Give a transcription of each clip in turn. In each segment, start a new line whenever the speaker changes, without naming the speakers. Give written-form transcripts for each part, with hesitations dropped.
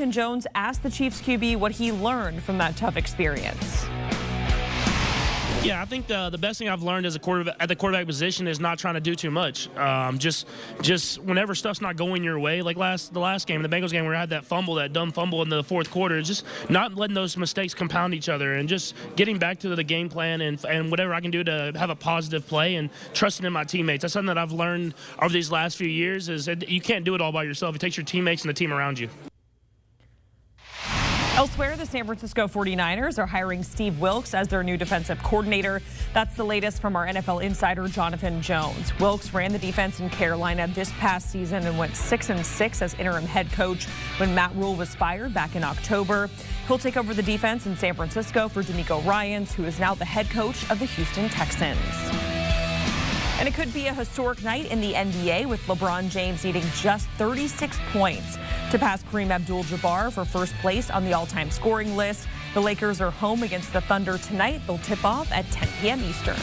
Jonathan Jones asked the Chiefs QB what he learned from that tough experience.
Yeah, I think the best thing I've learned as at the quarterback position is not trying to do too much. Just whenever stuff's not going your way, like the last game, the Bengals game, where I had that dumb fumble in the fourth quarter, just not letting those mistakes compound each other and just getting back to the game plan and whatever I can do to have a positive play and trusting in my teammates. That's something that I've learned over these last few years is that you can't do it all by yourself. It takes your teammates and the team around you.
Elsewhere, the San Francisco 49ers are hiring Steve Wilks as their new defensive coordinator. That's the latest from our NFL insider, Jonathan Jones. Wilks ran the defense in Carolina this past season and went 6-6 as interim head coach when Matt Rule was fired back in October. He'll take over the defense in San Francisco for D'Amico Ryans, who is now the head coach of the Houston Texans. And it could be a historic night in the NBA with LeBron James needing just 36 points to pass Kareem Abdul-Jabbar for first place on the all-time scoring list. The Lakers are home against the Thunder tonight. They'll tip off at 10 p.m. Eastern.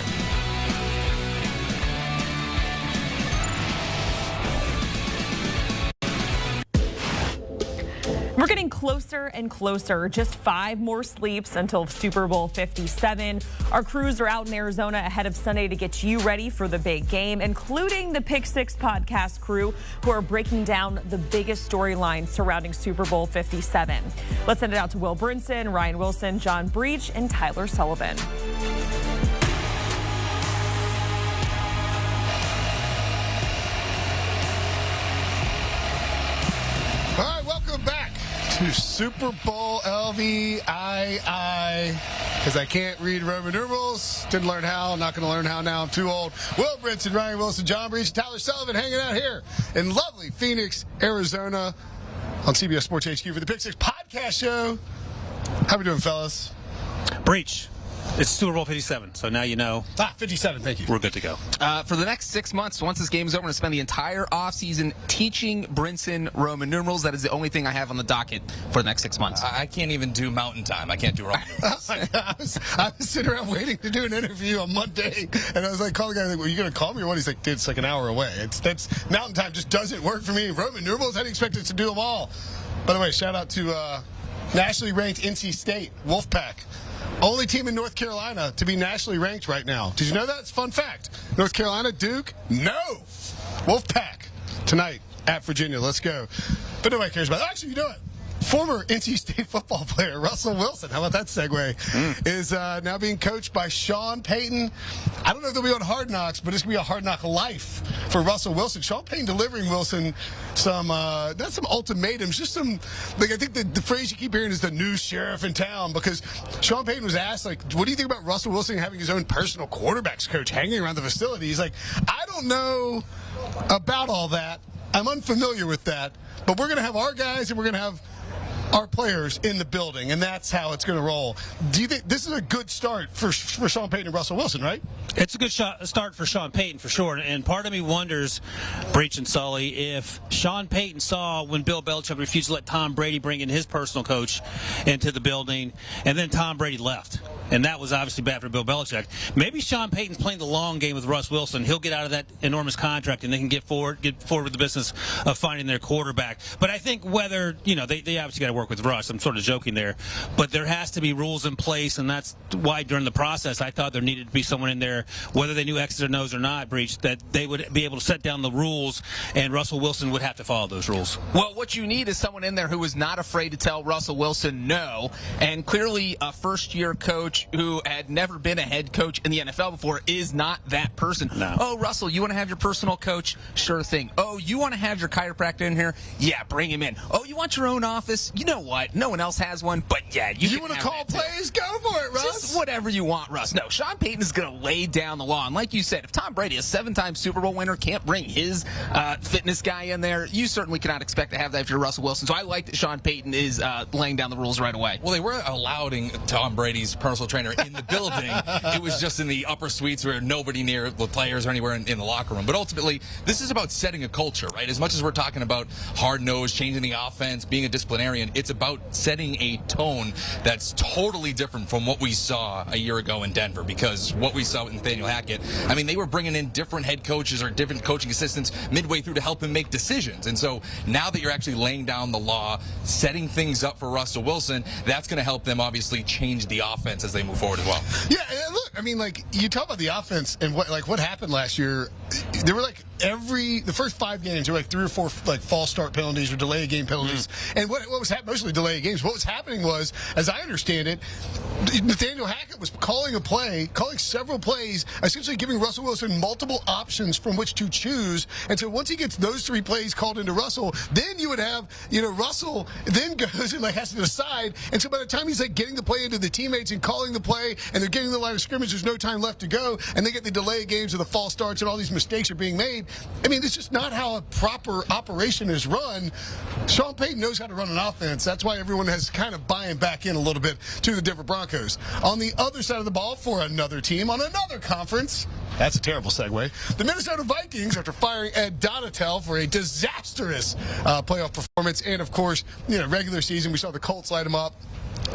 We're getting closer and closer. Just 5 more sleeps until Super Bowl 57. Our crews are out in Arizona ahead of Sunday to get you ready for the big game, including the Pick 6 podcast crew, who are breaking down the biggest storylines surrounding Super Bowl 57. Let's send it out to Will Brinson, Ryan Wilson, John Breech, and Tyler Sullivan.
All right, welcome back to Super Bowl LVII, because I can't read Roman numerals. Didn't learn how. Not going to learn how now. I'm too old. Will Brinson, Ryan Wilson, John Breech, Tyler Sullivan hanging out here in lovely Phoenix, Arizona on CBS Sports HQ for the Pick 6 podcast show. How we doing, fellas?
Breech. It's Super Bowl 57, so now you know.
57, thank you.
We're good to go.
For the next 6 months, once this game is over, I'm going to spend the entire offseason teaching Brinson Roman numerals. That is the only thing I have on the docket for the next 6 months.
I can't even do mountain time. I can't do Roman numerals.
I was sitting around waiting to do an interview on Monday, and I was like, calling the guy, like, well, you going to call me or what? He's like, dude, it's like an hour away. That's mountain time just doesn't work for me. Roman numerals, I didn't expect us to do them all. By the way, shout out to nationally ranked NC State, Wolfpack. Only team in North Carolina to be nationally ranked right now. Did you know that? It's a fun fact. North Carolina, Duke, no. Wolfpack tonight at Virginia. Let's go. But nobody cares about it. Actually, you know it. Former NC State football player Russell Wilson, how about that segue, is now being coached by Sean Payton. I don't know if they'll be on Hard Knocks, but it's going to be a hard knock life for Russell Wilson. Sean Payton delivering Wilson some, not some ultimatums, just some, like I think the phrase you keep hearing is the new sheriff in town, because Sean Payton was asked, like, what do you think about Russell Wilson having his own personal quarterbacks coach hanging around the facility? He's like, I don't know about all that. I'm unfamiliar with that, but we're going to have our guys and we're going to have our players in the building, and that's how it's going to roll. Do you think this is a good start for Sean Payton and Russell Wilson, right?
It's a good start for Sean Payton, for sure. And part of me wonders, Breech and Sully, if Sean Payton saw when Bill Belichick refused to let Tom Brady bring in his personal coach into the building, and then Tom Brady left. And that was obviously bad for Bill Belichick. Maybe Sean Payton's playing the long game with Russ Wilson. He'll get out of that enormous contract, and they can get forward with the business of finding their quarterback. But I think whether, they obviously got to work with Russ. I'm sort of joking there. But there has to be rules in place, and that's why during the process I thought there needed to be someone in there, whether they knew X's or No's or not, Breech, that they would be able to set down the rules, and Russell Wilson would have to follow those rules.
Well, what you need is someone in there who is not afraid to tell Russell Wilson no, and clearly a first-year coach who had never been a head coach in the NFL before is not that person.
No.
Oh, Russell, you want to have your personal coach? Sure thing. Oh, you want to have your chiropractor in here? Yeah, bring him in. Oh, you want your own office? You know what? No one else has one, but yeah, you
want to call plays? Go for it, Russ.
Just whatever you want, Russ. No, Sean Payton is going to lay down the law. And like you said, if Tom Brady, a 7-time Super Bowl winner, can't bring his fitness guy in there, you certainly cannot expect to have that if you're Russell Wilson. So I like that Sean Payton is laying down the rules right away.
Well, they weren't allowing Tom Brady's personal trainer in the building. It was just in the upper suites where nobody near the players or anywhere in the locker room. But ultimately, this is about setting a culture, right? As much as we're talking about hard-nosed, changing the offense, being a disciplinarian, It's about setting a tone that's totally different from what we saw a year ago in Denver, because what we saw with Nathaniel Hackett, I mean, they were bringing in different head coaches or different coaching assistants midway through to help him make decisions. And so now that you're actually laying down the law, setting things up for Russell Wilson, that's going to help them obviously change the offense as they move forward as well.
Yeah, and look, I mean, like, you talk about the offense and what happened last year. There were like the first 5 games, there were like 3 or 4 like false start penalties or delay of game penalties. And what was happening, mostly delay of games. What was happening was, as I understand it, Nathaniel Hackett was calling several plays, essentially giving Russell Wilson multiple options from which to choose. And so once he gets those 3 plays called into Russell, then you would have, Russell then goes and like has to decide. And so by the time he's like getting the play into the teammates and calling the play, and they're getting the line of scrimmage, there's no time left to go, and they get the delay of games or the false starts, and all these mistakes are being made. I mean, it's just not how a proper operation is run. Sean Payton knows how to run an offense. That's why everyone has kind of buying back in a little bit to the Denver Broncos. On the other side of the ball, for another team on another conference, that's a terrible segue, the Minnesota Vikings, after firing Ed Donatel for a disastrous playoff performance, and of course, regular season, we saw the Colts light them up.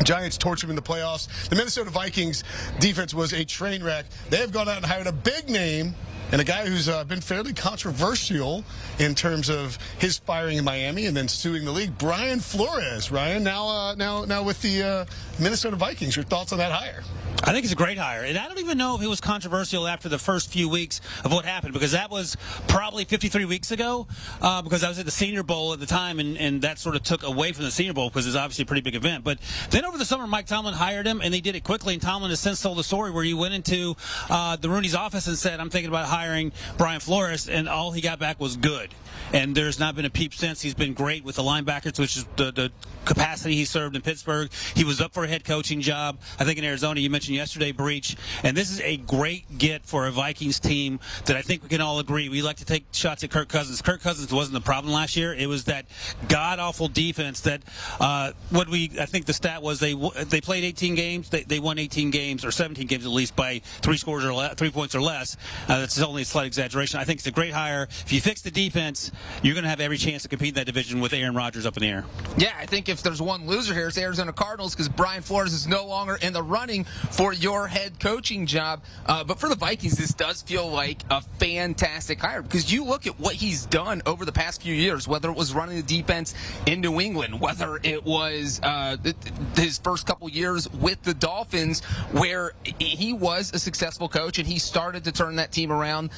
Giants torch him in the playoffs. The Minnesota Vikings defense was a train wreck. They have gone out and hired a big name and a guy who's been fairly controversial in terms of his firing in Miami and then suing the league, Brian Flores. Ryan, now with the Minnesota Vikings, your thoughts on that hire?
I think it's a great hire. And I don't even know if it was controversial after the first few weeks of what happened, because that was probably 53 weeks ago, because I was at the Senior Bowl at the time, and that sort of took away from the Senior Bowl because it's obviously a pretty big event. But then over the summer, Mike Tomlin hired him, and they did it quickly. And Tomlin has since told the story where he went into the Rooney's office and said, I'm thinking about hiring Brian Flores, and all he got back was good. And there's not been a peep since. He's been great with the linebackers, which is the capacity he served in Pittsburgh. He was up for a head coaching job, I think, in Arizona. You mentioned yesterday, Breech. And this is a great get for a Vikings team that I think we can all agree. We like to take shots at Kirk Cousins. Kirk Cousins wasn't the problem last year. It was that god-awful defense that I think the stat was they played 18 games. They won 18 games, or 17 games at least, by 3 points or less. That's only a slight exaggeration. I think it's a great hire. If you fix the defense, you're going to have every chance to compete in that division with Aaron Rodgers up in the air.
Yeah, I think if there's one loser here, it's Arizona Cardinals, because Brian Flores is no longer in the running for your head coaching job. But for the Vikings, this does feel like a fantastic hire, because you look at what he's done over the past few years, whether it was running the defense in New England, whether it was his first couple years with the Dolphins, where he was a successful coach and he started to turn that team around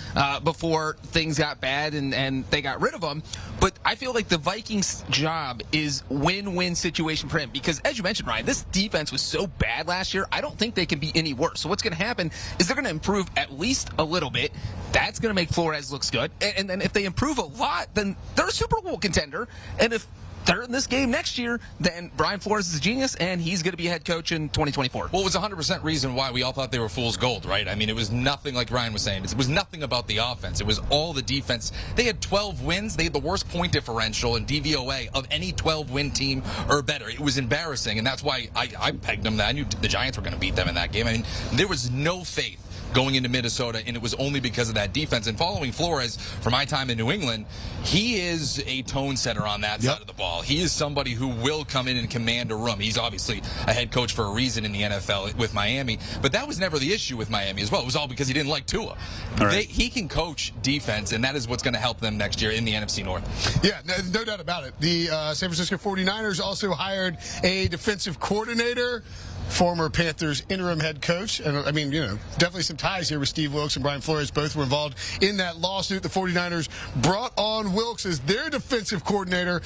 before things got bad and they got rid of him. But I feel like the Vikings' job is win-win situation for him, because as you mentioned, Ryan, this defense was so bad last year, I don't think they can be any worse. So what's going to happen is they're going to improve at least a little bit. That's going to make Flores look good. And then if they improve a lot, then they're a Super Bowl contender. And if they're in this game next year, then Brian Flores is a genius, and he's going to be a head coach in 2024.
Well, it was 100% reason why we all thought they were fool's gold, right? I mean, it was nothing, like Ryan was saying. It was nothing about the offense. It was all the defense. They had 12 wins. They had the worst point differential in DVOA of any 12-win team or better. It was embarrassing, and that's why I pegged them. I knew the Giants were going to beat them in that game. I mean, there was no faith going into Minnesota, and it was only because of that defense. And following Flores, from my time in New England, he is a tone setter on that side of the ball. He is somebody who will come in and command a room. He's obviously a head coach for a reason in the NFL with Miami, but that was never the issue with Miami as well. It was all because he didn't like Tua. Right. He can coach defense, and that is what's going to help them next year in the NFC North.
Yeah, no doubt about it. The San Francisco 49ers also hired a defensive coordinator, former Panthers interim head coach. And I mean, definitely some ties here with Steve Wilks and Brian Flores. Both were involved in that lawsuit. The 49ers brought on Wilks as their defensive coordinator.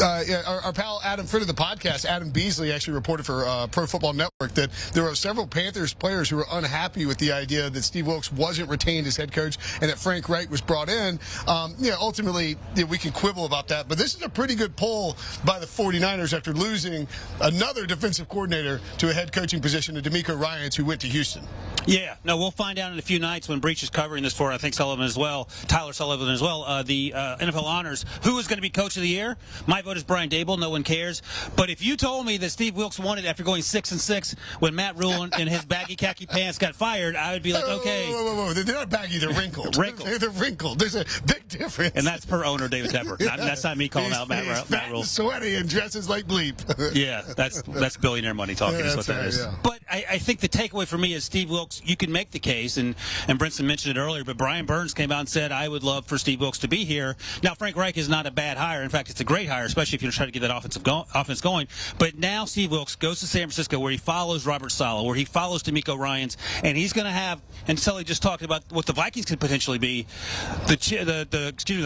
Our pal Adam, friend of the podcast, Adam Beasley, actually reported for Pro Football Network that there were several Panthers players who were unhappy with the idea that Steve Wilks wasn't retained as head coach and that Frank Reich was brought in. Ultimately, we can quibble about that, but this is a pretty good pull by the 49ers after losing another defensive coordinator to a head coaching position to D'Amico Ryans, who went to Houston.
Yeah, no, we'll find out in a few nights when Breech is covering this for, I think, Sullivan as well, Tyler Sullivan as well, the NFL Honors. Who is going to be Coach of the Year? My vote is Brian Dable. No one cares. But if you told me that Steve Wilks won it after going 6-6 when Matt Rule in his baggy khaki pants got fired, I would be like, okay.
Whoa. They're not baggy. They're wrinkled. They're wrinkled. There's a big difference.
And that's per owner David Tepper. That's not me calling out Matt Rule.
He's sweaty and dresses like bleep.
Yeah, that's billionaire money talking is what that is.
Yeah.
But I think the takeaway for me is Steve Wilks, you can make the case, and Brinson mentioned it earlier, but Brian Burns came out and said, I would love for Steve Wilks to be here. Now, Frank Reich is not a bad hire. In fact, it's a great hire, especially if you're trying to get that offense going. But now Steve Wilks goes to San Francisco, where he follows Robert Saleh, where he follows DeMeco Ryans, and he's going to have, and Sully just talked about what the Vikings could potentially be, the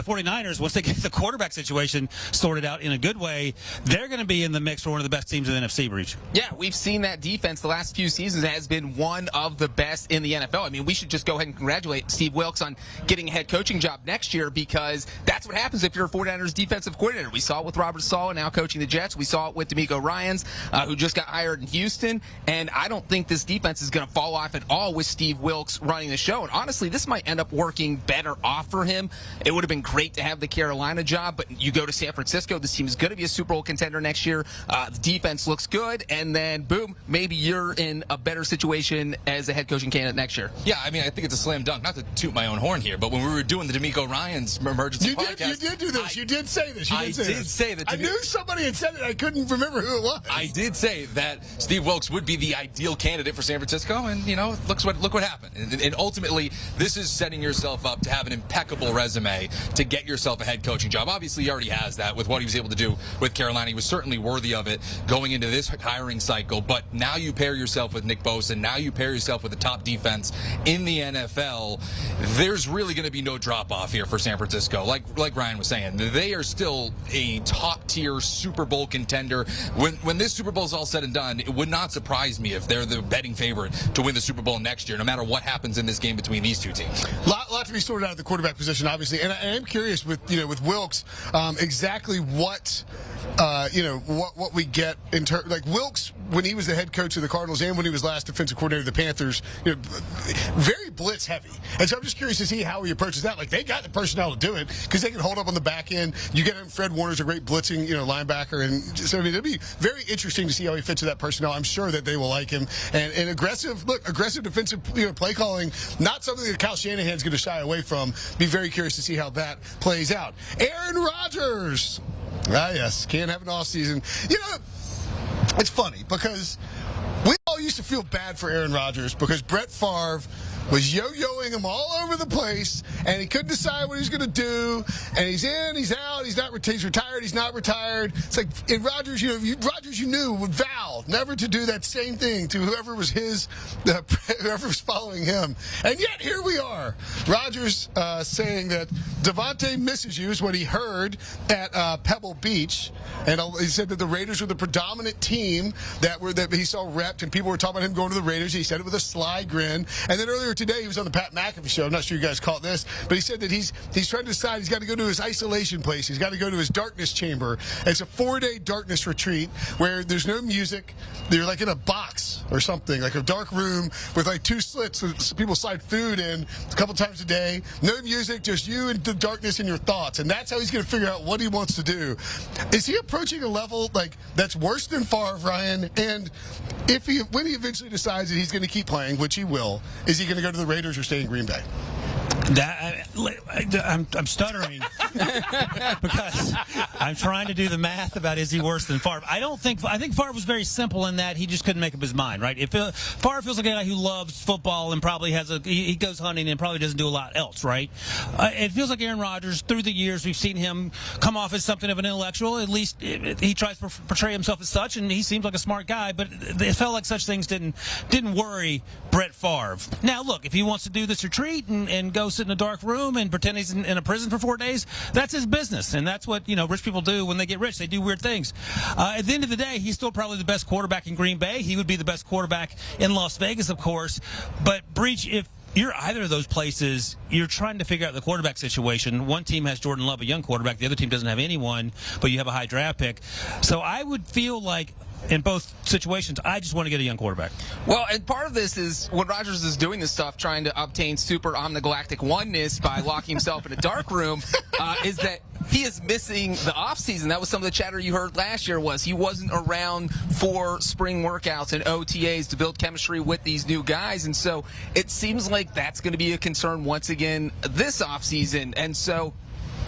49ers, once they get the quarterback situation sorted out in a good way, they're going to be in the mix for one of the best teams in the NFC, Breech.
Yeah, we've seen that defense the last few seasons has been one of the best in the NFL. I mean, we should just go ahead and congratulate Steve Wilks on getting a head coaching job next year, because that's what happens if you're a 49ers defensive coordinator. We saw it with Robert Saleh now coaching the Jets. We saw it with DeMeco Ryans, who just got hired in Houston. And I don't think this defense is going to fall off at all with Steve Wilks running the show. And honestly, this might end up working better off for him. It would have been great to have the Carolina job, but you go to San Francisco, this team is going to be a Super Bowl contender next year. The defense looks good, and then boom, maybe you're in a better situation as a head coaching candidate next year.
Yeah, I mean, I think it's a slam dunk. Not to toot my own horn here, but when we were doing the DeMeco Ryans emergency podcast,
you did do this. You did say this.
I did say that.
I knew somebody had said it. I couldn't remember who it was.
I did say that Steve Wilks would be the ideal candidate for San Francisco, and look what happened. And ultimately, this is setting yourself up to have an impeccable resume to get yourself a head coaching job. Obviously, he already has that with what he was able to do with Carolina. He was certainly worthy of it going into this hiring cycle. But now you pair yourself with Nick Bosa. Now you pair yourself with the top defense in the NFL. There's really going to be no drop off here for San Francisco. Like Ryan was saying, they are still a top tier Super Bowl contender. When this Super Bowl is all said and done, it would not surprise me if they're the betting favorite to win the Super Bowl next year, no matter what happens in this game between these two teams.
Lot to be sorted out at the quarterback position, obviously, and I am curious with Wilks exactly what we get in terms, like Wilks when he was the head coach of the Cardinals and when he was last defensive coordinator of the Panthers, very blitz heavy. And so I'm just curious to see how he approaches that. Like, they got the personnel to do it because they can hold up on the back end. You get him, Fred Warner's a great blitzing, linebacker, and so I mean it'll be very interesting to see how he fits with that personnel. I'm sure that they will like him. And aggressive defensive play calling, not something that Kyle Shanahan's going to shy away from. Be very curious to see how that plays out. Aaron Rodgers. Ah, yes, can't have an off season. It's funny because we all used to feel bad for Aaron Rodgers because Brett Favre was yo-yoing him all over the place, and he couldn't decide what he was going to do, and he's in, he's out, he's retired, he's not retired. It's like, in Rodgers, Rodgers, you knew, would vow never to do that same thing to whoever was whoever was following him. And yet, here we are. Rodgers saying that Devontae misses you is what he heard at Pebble Beach, and he said that the Raiders were the predominant team that he saw repped, and people were talking about him going to the Raiders. He said it with a sly grin. And then earlier today, he was on the Pat McAfee show. I'm not sure you guys caught this, but he said that he's trying to decide he's got to go to his isolation place. He's got to go to his darkness chamber. It's a 4-day darkness retreat where there's no music. They're like in a box or something, like a dark room with like 2 slits that people slide food in a couple times a day. No music, just you and the darkness in your thoughts. And that's how he's going to figure out what he wants to do. Is he approaching a level like that's worse than Favre, Ryan? And when he eventually decides that he's going to keep playing, which he will, is he going to go to the Raiders or stay in Green Bay?
I'm stuttering because I'm trying to do the math about is he worse than Favre. I think Favre was very simple in that he just couldn't make up his mind, right? Favre feels like a guy who loves football and probably he goes hunting and probably doesn't do a lot else, right? It feels like Aaron Rodgers, through the years, we've seen him come off as something of an intellectual. At least he tries to portray himself as such, and he seems like a smart guy, but it felt like such things didn't worry Brett Favre. Now, look, if he wants to do this retreat and go sit in a dark room and pretend he's in a prison for 4 days, that's his business, and that's what rich people do when they get rich. They do weird things. At the end of the day, he's still probably the best quarterback in Green Bay. He would be the best quarterback in Las Vegas, of course. But Breech, if you're either of those places, you're trying to figure out the quarterback situation. One team has Jordan Love, a young quarterback. The other team doesn't have anyone, but you have a high draft pick. So I would feel like in both situations, I just want to get a young quarterback.
Well, and part of this is when Rodgers is doing this stuff, trying to obtain super omnigalactic oneness by locking himself in a dark room, is that he is missing the offseason. That was some of the chatter you heard last year was he wasn't around for spring workouts and OTAs to build chemistry with these new guys. And so it seems like that's going to be a concern once again this offseason. And so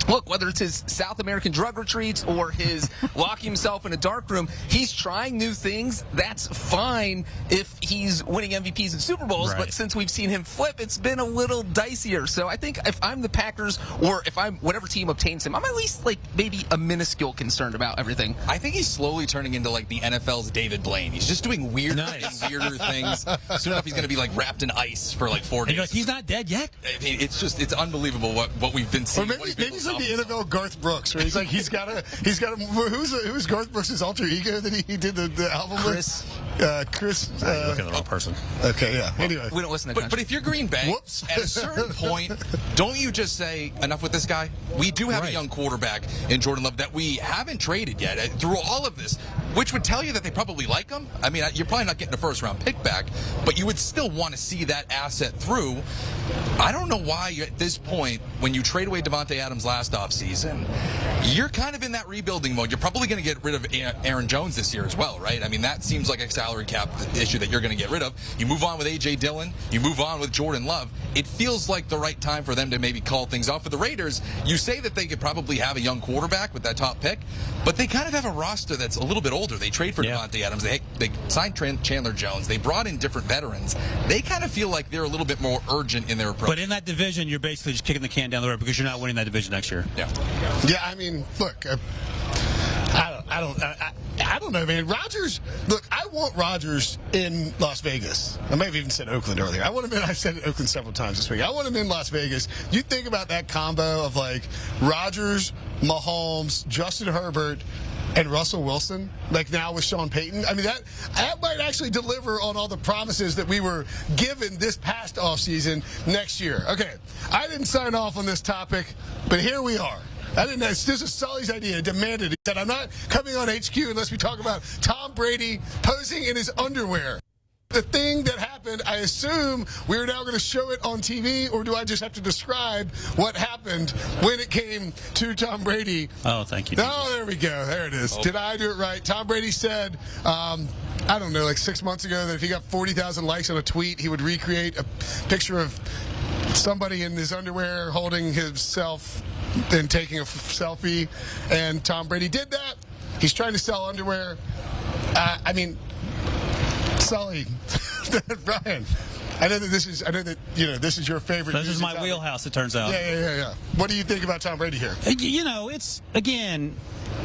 look, whether it's his South American drug retreats or his locking himself in a dark room, he's trying new things. That's fine if he's winning MVPs and Super Bowls.
Right.
But since we've seen him flip, it's been a little dicier. So I think if I'm the Packers or if I'm whatever team obtains him, I'm at least like maybe a minuscule concerned about everything.
I think he's slowly turning into like the NFL's David Blaine. He's just doing weirder and weirder things. Soon enough, he's going to be like wrapped in ice for like 4 days.
Like, he's not dead yet.
I mean, it's unbelievable what we've been seeing.
Or maybe he's like the NFL Garth Brooks, where he's got a who's Garth Brooks' alter ego that he did the album
Chris.
with? Chris.
You're looking at the wrong person.
Okay, yeah. Anyway,
We don't listen to
But if you're Green Bay,
Whoops.
at a certain point, don't you just say, enough with this guy? We do have a young quarterback in Jordan Love that we haven't traded yet through all of this, which would tell you that they probably like him. I mean, you're probably not getting a first-round pick back, but you would still want to see that asset through. I don't know why at this point, when you trade away Devontae Adams last offseason, you're kind of in that rebuilding mode. You're probably going to get rid of Aaron Jones this year as well, right? I mean, that seems like a salary cap issue that you're going to get rid of. You move on with A.J. Dillon. You move on with Jordan Love. It feels like the right time for them to maybe call things off. For the Raiders, you say that they could probably have a young quarterback with that top pick, but they kind of have a roster that's a little bit older. They trade for Devontae Adams. They signed Chandler Jones. They brought in different veterans. They kind of feel like they're a little bit more urgent in their approach.
But in that division, you're basically just kicking the can down the road because you're not winning that division next year.
Yeah.
Yeah, I mean, look, I don't know, man. Rodgers, look, I want Rodgers in Las Vegas. I may have even said Oakland earlier. I said Oakland several times this week. I want him in Las Vegas. You think about that combo of like Rodgers, Mahomes, Justin Herbert, and Russell Wilson, like now with Sean Payton. I mean, that might actually deliver on all the promises that we were given this past offseason next year. Okay, I didn't sign off on this topic, but here we are. I didn't know. This is Sully's idea. Demanded. He said, I'm not coming on HQ unless we talk about Tom Brady posing in his underwear. The thing that happened, I assume we're now going to show it on TV, or do I just have to describe what happened when it came to Tom Brady?
Oh, thank you.
Oh, there we go. There it is. Did I do it right? Tom Brady said, I don't know, like 6 months ago, that if he got 40,000 likes on a tweet, he would recreate a picture of somebody in his underwear holding himself and taking a selfie. And Tom Brady did that. He's trying to sell underwear. I mean, Sully, Brian, I know that this is your favorite.
This is my wheelhouse, it turns out.
Yeah. What do you think about Tom Brady here?
You know, it's, again,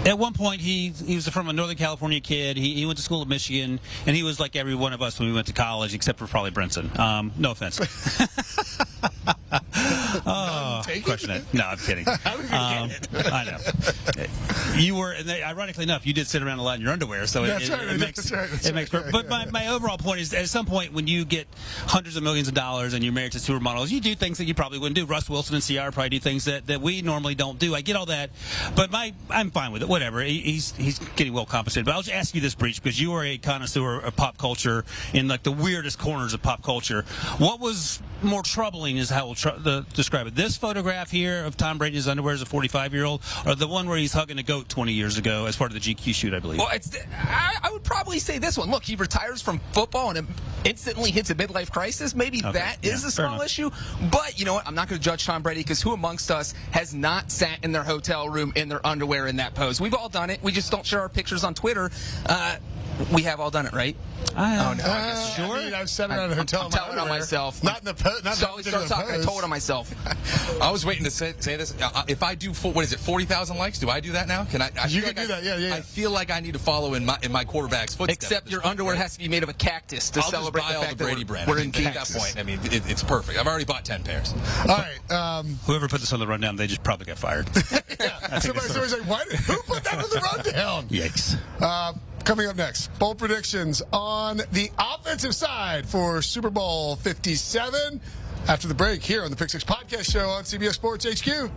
at one point he was from a Northern California kid. He went to school at Michigan, and he was like every one of us when we went to college, except for probably Brinson. No offense. Question it. No, I'm kidding. I know. You were, and ironically enough, you did sit around a lot in your underwear, so it makes. But my overall point is, at some point, when you get hundreds of millions of dollars and you're married to supermodels, you do things that you probably wouldn't do. Russ Wilson and Ciara probably do things that we normally don't do. I get all that, but I'm fine with it. Whatever. He's getting well compensated. But I'll just ask you this, Breech, because you are a connoisseur of pop culture in like the weirdest corners of pop culture. What was more troubling is how we'll describe it. This photograph here of Tom Brady in his underwear as a 45-year-old, or the one where he's hugging a goat 20 years ago as part of the GQ shoot, I believe.
Well, I would probably say this one. Look, he retires from football and instantly hits a midlife crisis. Maybe that is a small issue. But you know what? I'm not going to judge Tom Brady, because who amongst us has not sat in their hotel room in their underwear in that pose? We've all done it. We just don't share our pictures on Twitter. We have all done it, right?
Oh, no. Sure. I mean, I've sat around a hotel
I'm telling on myself.
Not in the pose.
So starts talking. I told on myself.
I was waiting to say this. If I do, 40,000 likes? Do I do that now? Can I?
You can do that. Yeah.
I feel like I need to follow in my quarterback's footsteps.
Except your underwear has to be made of a cactus to celebrate
just buy
the fact
all the Brady
that
brand.
we're in
at that point. I mean, it's perfect. I've already bought 10 pairs.
All right.
Whoever put this on the rundown, they just probably got fired.
Somebody's like, who put that on the rundown?
Yikes.
Coming up next, bold predictions on the offensive side for Super Bowl 57. After the break here on the Pick Six Podcast Show on CBS Sports HQ.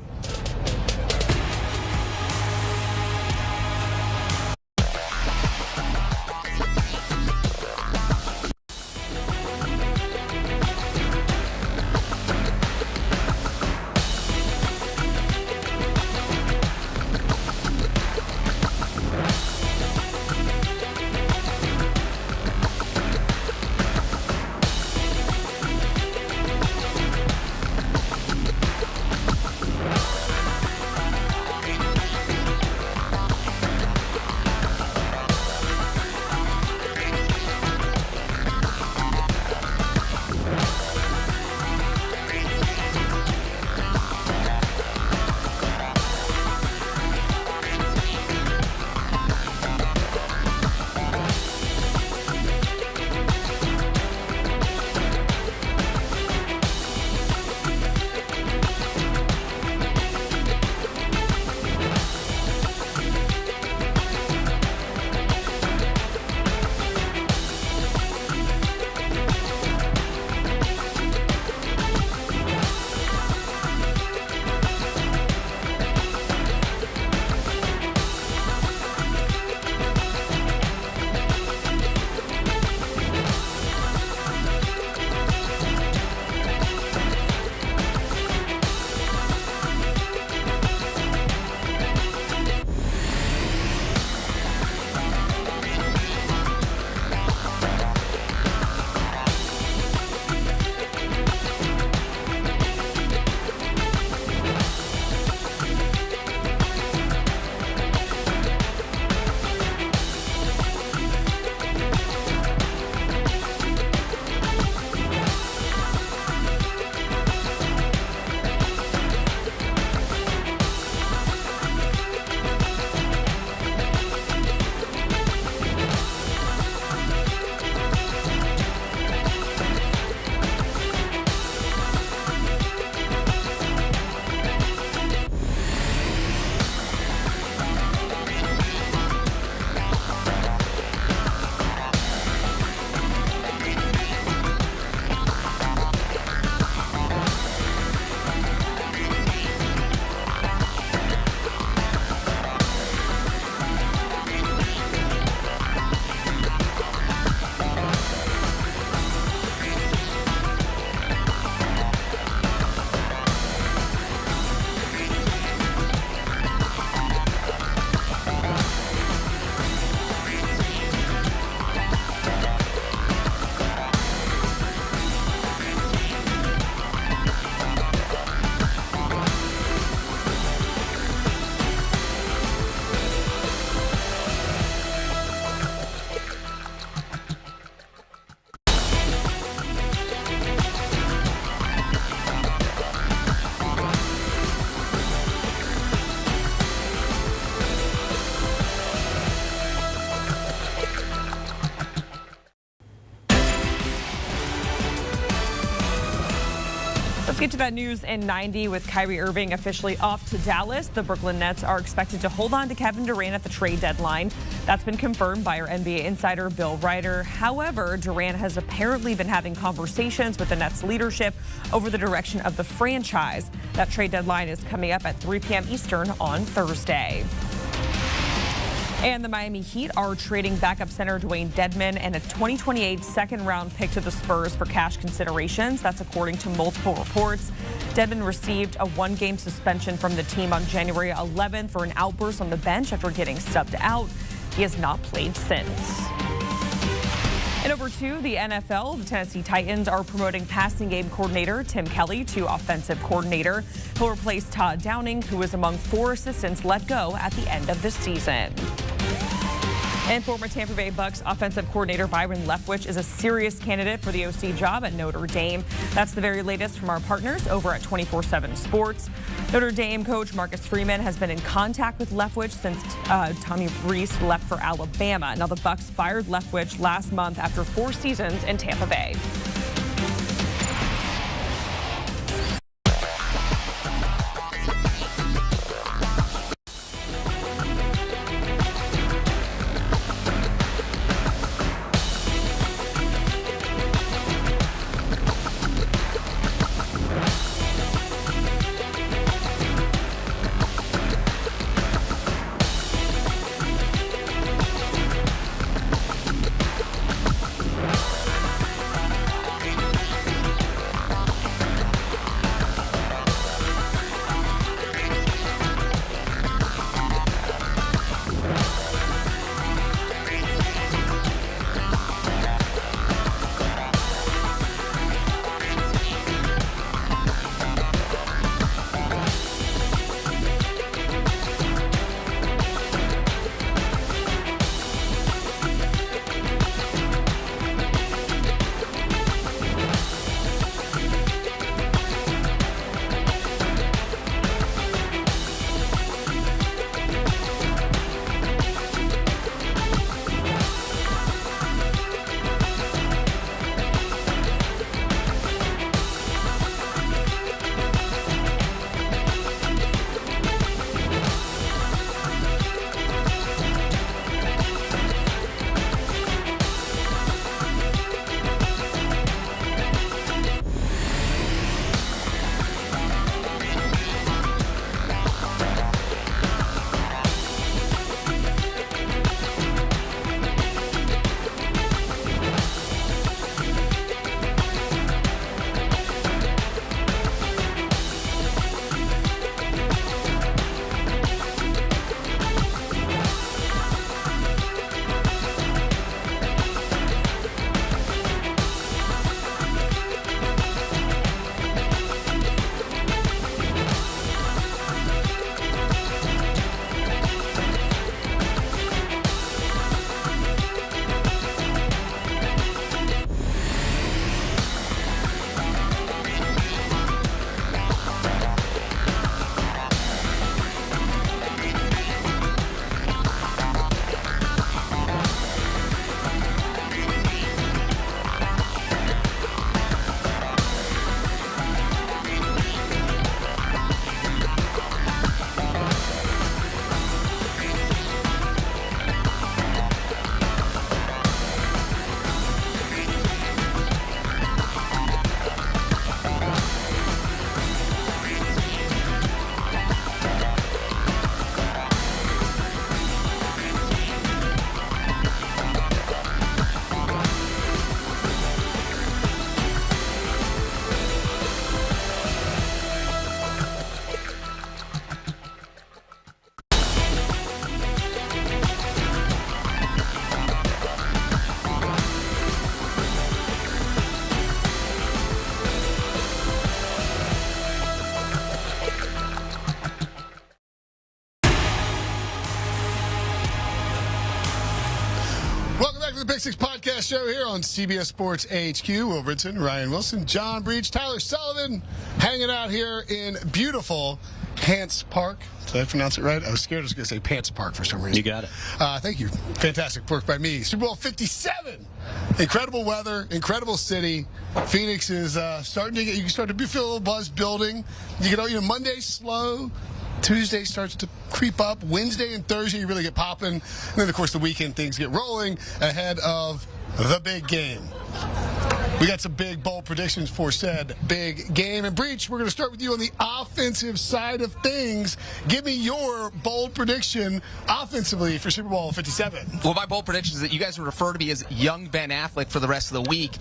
Get to that news in 90 with Kyrie Irving officially off to Dallas. The Brooklyn Nets are expected to hold on to Kevin Durant at the trade deadline. That's been confirmed by our NBA insider Bill Ryder. However, Durant has apparently been having conversations with the Nets leadership over the direction of the franchise. That trade deadline is coming up at 3 p.m. Eastern on Thursday. And the Miami Heat are trading backup center Dwayne Dedmon and a 2028 second-round pick to the Spurs for cash considerations. That's according to multiple reports. Dedmon received a one-game suspension from the team on January 11th for an outburst on the bench after getting subbed out. He has not played since. And over to the NFL, the Tennessee Titans are promoting passing game coordinator Tim Kelly to offensive coordinator. He'll replace Todd Downing, who was among 4 assistants let go at the end of the season. And former Tampa Bay Bucks offensive coordinator Byron Leftwich is a serious candidate for the OC job at Notre Dame. That's the very latest from our partners over at 24/7 Sports. Notre Dame coach Marcus Freeman has been in contact with Leftwich since Tommy Rees left for Alabama. Now the Bucks fired Leftwich last month after 4 seasons in Tampa Bay.
The Big Six Podcast Show here on CBS Sports HQ. Will Brinson, Ryan Wilson, John Breech, Tyler Sullivan, hanging out here in beautiful Hants Park, Did I pronounce it right? I was scared I was going to say Pants Park for some reason.
You got it.
Thank you. Fantastic work by me. Super Bowl 57. Incredible weather, incredible city. Phoenix is starting to get, you can start to feel a little buzz building. You know, Monday's slow. Tuesday starts to creep up. Wednesday and Thursday, you really get popping. And then, of course, the weekend things get rolling ahead of the big game. We got some big, bold predictions for said big game. And Breech, we're going to start with you on the offensive side of things. Give me your bold prediction offensively for Super Bowl 57.
Well, my bold prediction is that you guys would refer to me as young Ben Affleck for the rest of the week,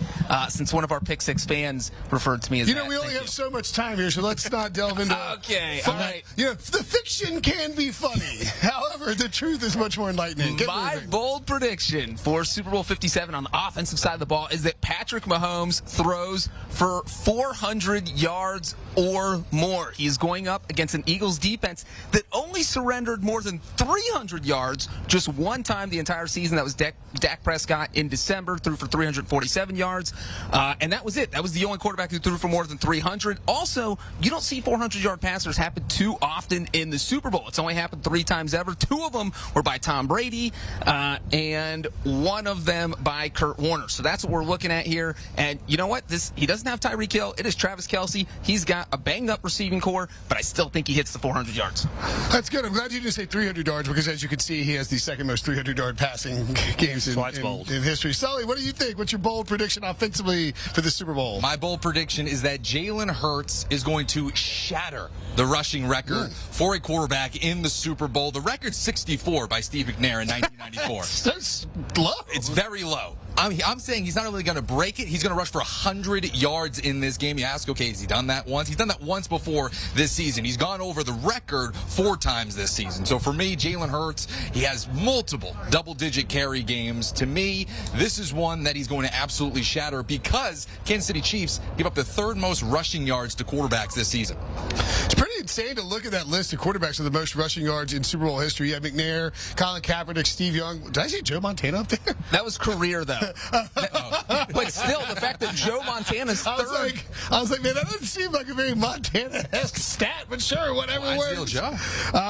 since one of our Pick Six fans referred to me as that.
We only have so much time here, so let's not delve into
Okay,
fun.
all right.
The fiction can be funny. However, the truth is much more enlightening.
My bold prediction for Super Bowl 57 on the offensive side of the ball is that Patrick Mahomes throws for 400 yards or more. He is going up against an Eagles defense that only surrendered more than 300 yards just one time the entire season. That was Dak Prescott in December, threw for 347 yards. And that was it. That was the only quarterback who threw for more than 300. Also, you don't see 400-yard passers happen too often in the Super Bowl. It's only happened 3 times ever. 2 of them were by Tom Brady, and 1 of them by Kurt Warner. So that's what we're looking at here. And you know what? He doesn't have Tyreek Hill. It is Travis Kelce. He's got a banged-up receiving core, but I still think he hits the 400 yards.
That's good. I'm glad you didn't say 300 yards because, as you can see, he has the second most 300-yard passing games in history. Sully, what do you think? What's your bold prediction offensively for the Super Bowl?
My bold prediction is that Jalen Hurts is going to shatter the rushing record for a quarterback in the Super Bowl. The record's 64 by Steve McNair in 1994.
That's low.
It's very low. I'm saying he's not only going to break it, he's going to rush for 100 yards in this game. You ask, okay, has he done that once? He's done that once before this season. He's gone over the record 4 times this season. So for me, Jalen Hurts, he has multiple double-digit carry games. To me, this is one that he's going to absolutely shatter because Kansas City Chiefs give up the 3rd most rushing yards to quarterbacks this season.
It's pretty insane to look at that list of quarterbacks with the most rushing yards in Super Bowl history. You have McNair, Colin Kaepernick, Steve Young. Did I see Joe Montana up there?
That was career, though. But still, the fact that Joe Montana's third.
I was like, man, that doesn't seem like a very Montana-esque stat, but sure, whatever works.
Joe.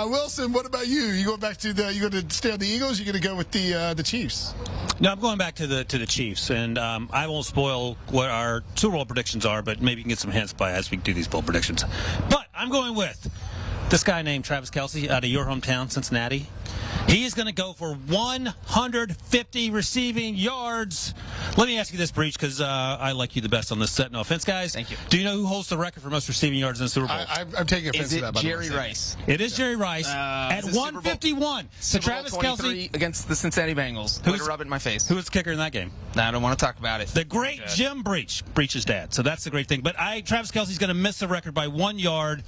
Wilson, what about you? You going back to you going to stay on the Eagles? Or you going to go with the Chiefs?
No, I'm going back to the Chiefs, and I won't spoil what our Super Bowl predictions are, but maybe you can get some hints as we do these bowl predictions. But I'm going with this guy named Travis Kelce out of your hometown, Cincinnati. He is going to go for 150 receiving yards. Let me ask you this, Breech, because I like you the best on this set. No offense, guys.
Thank you.
Do you know who holds the record for most receiving yards in the Super Bowl?
I'm taking offense to that, by the way.
Jerry Rice?
It is Jerry Rice at 151. So Travis Kelce
against the Cincinnati Bengals. Way to rub it in my face.
Who was the kicker in that game?
I don't want to talk about it.
The great Jim Breech, Breech's dad. So that's the great thing. But Travis Kelce's going to miss the record by 1 yard.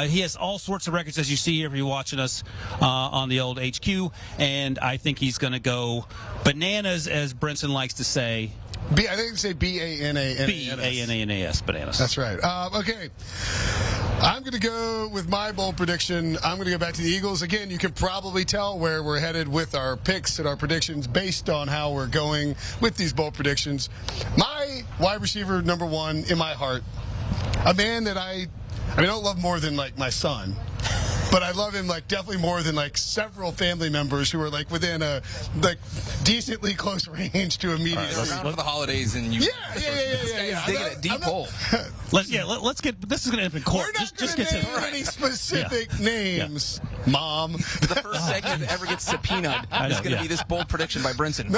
He has all sorts of records, as you see here if you're watching us on the old HQ. And I think he's going to go bananas, as Brinson likes to say.
I think you say B-A-N-A-N-A-S.
B-A-N-A-N-A-S, bananas.
That's right. Okay. I'm going to go with my bold prediction. I'm going to go back to the Eagles. Again, you can probably tell where we're headed with our picks and our predictions based on how we're going with these bold predictions. My wide receiver number 1 in my heart, a man that I don't love more than like my son. But I love him definitely more than several family members who are within a decently close range to immediate.
Right, around for the holidays and you.
Yeah.
Digging a deep hole.
Let's get. This is going to end in court.
We're not going to name any specific names, Mom.
The first segment that ever gets subpoenaed is going to be this bold prediction by Brinson.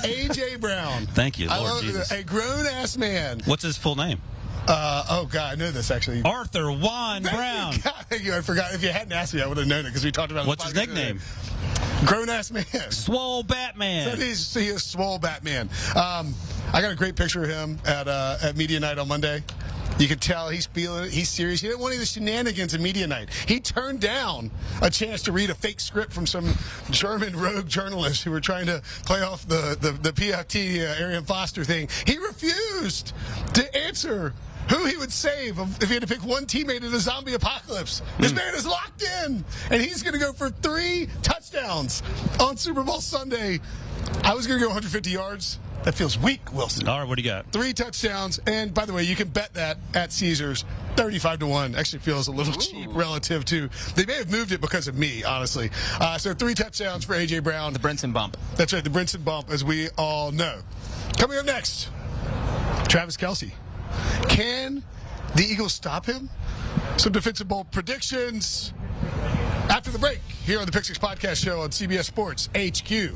A.J. Brown.
Thank you, Lord Jesus.
A grown-ass man.
What's his full name?
God, I know this actually.
Arthur Juan Brown.
Thank you. I forgot. If you hadn't asked me, I would have known it because we talked about it.
What's his nickname?
Grown-ass man.
Swole Batman.
He is Swole Batman. I got a great picture of him at Media Night on Monday. You could tell he's feeling it. He's serious. He didn't want any of the shenanigans at Media Night. He turned down a chance to read a fake script from some German rogue journalists who were trying to play off the PFT Arian Foster thing. He refused to answer who he would save if he had to pick one teammate in a zombie apocalypse. This man is locked in, and he's going to go for 3 touchdowns on Super Bowl Sunday. I was going to go 150 yards. That feels weak, Wilson.
All right, what do you got?
3 touchdowns. And by the way, you can bet that at Caesars 35-1. Actually feels a little cheap relative to. They may have moved it because of me, honestly. So 3 touchdowns for A.J. Brown.
The Brinson bump.
That's right, the Brinson bump, as we all know. Coming up next, Travis Kelce. Can the Eagles stop him? Some defensive bowl predictions after the break here on the Pick Six Podcast Show on CBS Sports HQ.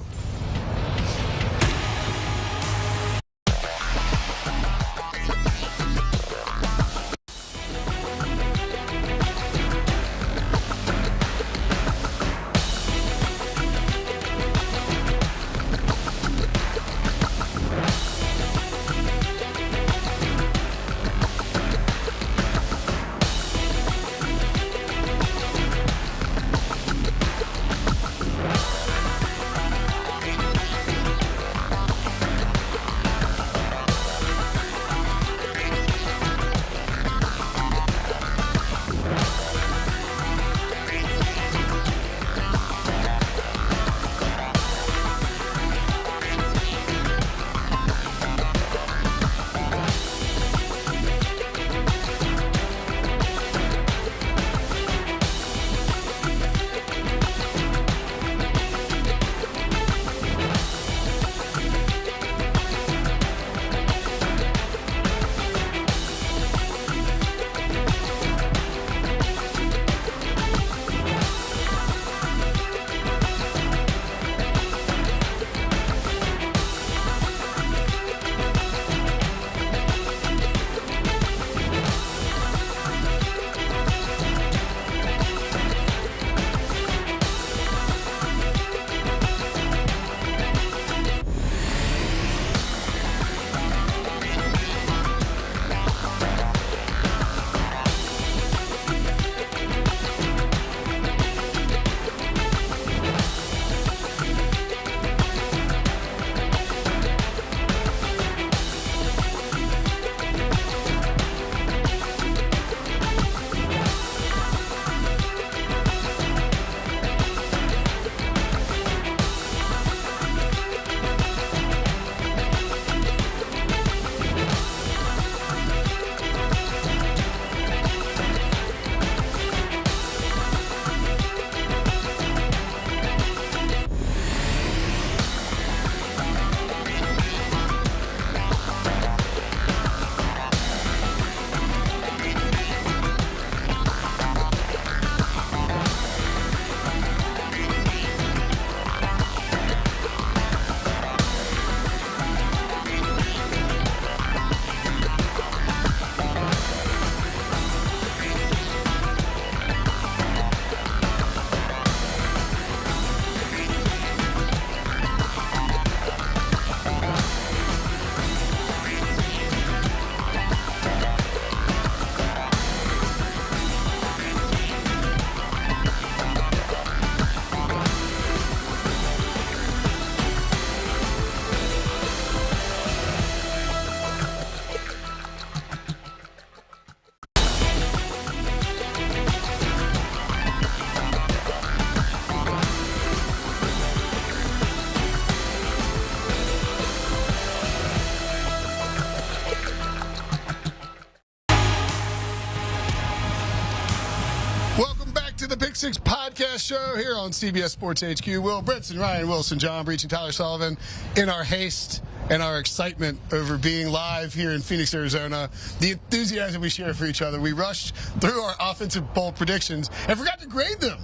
The Pick Six Podcast Show here on CBS Sports HQ. Will Brinson, Ryan Wilson, John Breech, and Tyler Sullivan. In our haste and our excitement over being live here in Phoenix, Arizona, the enthusiasm we share for each other, we rushed through our offensive bowl predictions and forgot to grade them.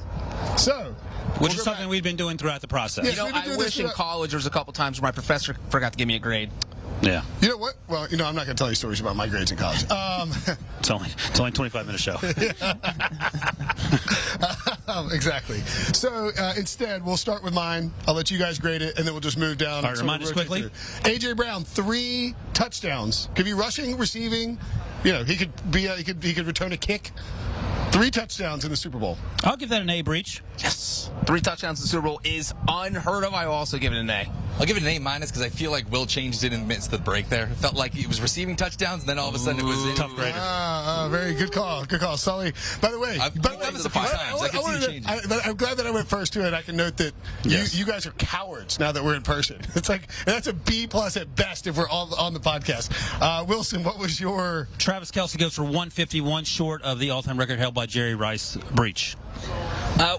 So,
which is something we've been doing throughout the process.
Yes,
I wish in college there was a couple times where my professor forgot to give me a grade.
Yeah.
You know what? Well, I'm not going to tell you stories about my grades in college.
It's only a 25-minute show.
Exactly. So instead, we'll start with mine. I'll let you guys grade it, and then we'll just move down.
All right, remind us quickly.
A.J. Brown, 3 touchdowns. Could be rushing, receiving. He could be. He could return a kick. 3 touchdowns in the Super Bowl.
I'll give that an A, Breech.
Yes. 3 touchdowns in the Super Bowl is unheard of. I will also give it an A.
I'll give it an A- because I feel like Will changed it in the midst of the break there. It felt like he was receiving touchdowns, and then all of a sudden it was in.
Tough grader.
Very good call. Good call, Sully. By the way,
I've done this a few times. I can see you changing.
I'm glad that I went first to it. I can note that you guys are cowards now that we're in person. It's like that's a B+ at best if we're all on the podcast. Wilson, what was your?
Travis Kelce goes for 151, short of the all-time record held by Jerry Rice. Breech.